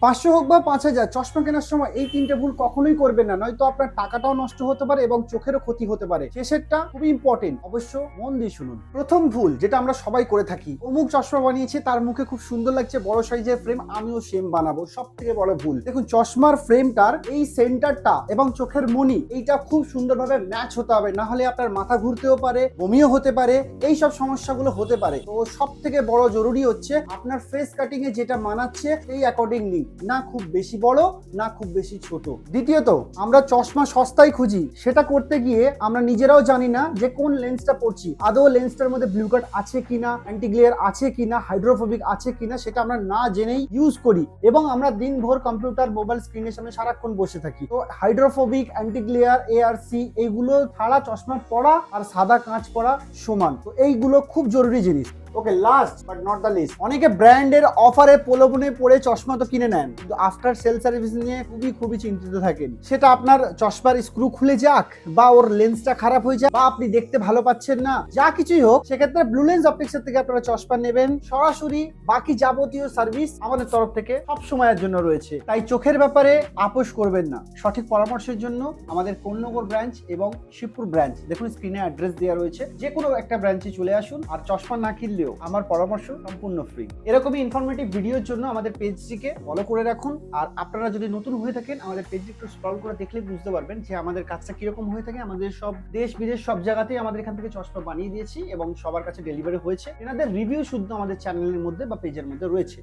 500 হোক বা 5000, চশমা কেনার সময় এই তিনটে ভুল কখনোই করবেন না, নয়তো আপনার টাকাটাও নষ্ট হতে পারে এবং চোখেরও ক্ষতি হতে পারে। শেষেরটা খুবই ইম্পর্টেন্ট, অবশ্য মন দিয়ে শুনুন। প্রথম ভুল যেটা আমরা সবাই করে থাকি, অমুক চশমা বানিয়েছে, তার মুখে খুব সুন্দর লাগছে, বড় সাইজের ফ্রেম, আমিও সেম বানাবো। সব থেকে বড় ভুল। দেখুন, চশমার ফ্রেমটার এই সেন্টারটা এবং চোখের মনি এইটা খুব সুন্দরভাবে ম্যাচ হতে হবে, না হলে আপনার মাথা ঘুরতেও পারে, বমিও হতে পারে, এই সব সমস্যাগুলো হতে পারে। তো সব থেকে বড় জরুরি হচ্ছে আপনার ফেস কাটিং এ যেটা মানাচ্ছে সেই অ্যাকর্ডিংলি, না খুব বেশি বড় না খুব বেশি ছোট। দ্বিতীয়ত, আমরা চশমা সস্তায় খুঁজি, সেটা করতে গিয়ে আমরা নিজেরাও জানি না যে কোন লেন্সটা পড়ছি, আদৌ লেন্সটার মধ্যে ব্লু কাট আছে কিনা, অ্যান্টি গ্লেয়ার আছে কিনা, হাইড্রোফোবিক আছে কিনা, সেটা আমরা না জেনেই ইউজ করি এবং আমরা দিনভর কম্পিউটার মোবাইল স্ক্রিনের সামনে সারাক্ষণ বসে থাকি। তো হাইড্রোফোবিক, অ্যান্টি গ্লেয়ার, এআরসি এইগুলো ছাড়া চশমা পরা আর সাদা কাঁচ পরা সমান। তো এইগুলো খুব জরুরি জিনিস। Okay, last but not the list, অনেকে ব্র্যান্ডের অফারে প্রলোভনে পড়ে চশমা তো কিনে নেন, কিন্তু আফটার সেল সার্ভিস নিয়ে খুবই চিন্তিত থাকেন। সেটা আপনার চশমার স্ক্রু খুলে যাক, বা ওর লেন্সটা খারাপ হয়ে যাক, বা আপনি দেখতে ভালো পাচ্ছেন না, যা কিছুই হোক, সেক্ষেত্রে ব্লু লেন্স অপটিক্সের থেকে আপনারা চশমা নেবেন সরাসরি। বাকি যাবতীয় সার্ভিস আমাদের তরফ থেকে সব সময়ের জন্য রয়েছে, তাই চোখের ব্যাপারে আপোষ করবেন না। সঠিক পরামর্শের জন্য আমাদের কোন্নগর ব্রাঞ্চ এবং শিবপুর ব্রাঞ্চ, দেখুন স্ক্রিনে অ্যাড্রেস দেওয়া রয়েছে, যে কোনো একটা ব্রাঞ্চে চলে আসুন। আর চশমা না কিনলে আমার পরামর্শ সম্পূর্ণ ফ্রি। এরকমই ইনফরমেটিভ ভিডিওর জন্য আমাদের পেজটিকে ফলো করে রাখুন। আর আপনারা যদি নতুন হয়ে থাকেন, আমাদের পেজটি একটু স্ক্রল করে দেখলে বুঝতে পারবেন যে আমাদের কাজটা কিরকম হয়ে থাকে। আমাদের সব দেশ বিদেশ সব জায়গাতেই আমাদের এখান থেকে চশমা বানিয়ে দিয়েছি এবং সবার কাছে ডেলিভারি হয়েছে। এনাদের রিভিউ শুদ্ধ আমাদের চ্যানেলের মধ্যে বা পেজের মধ্যে রয়েছে।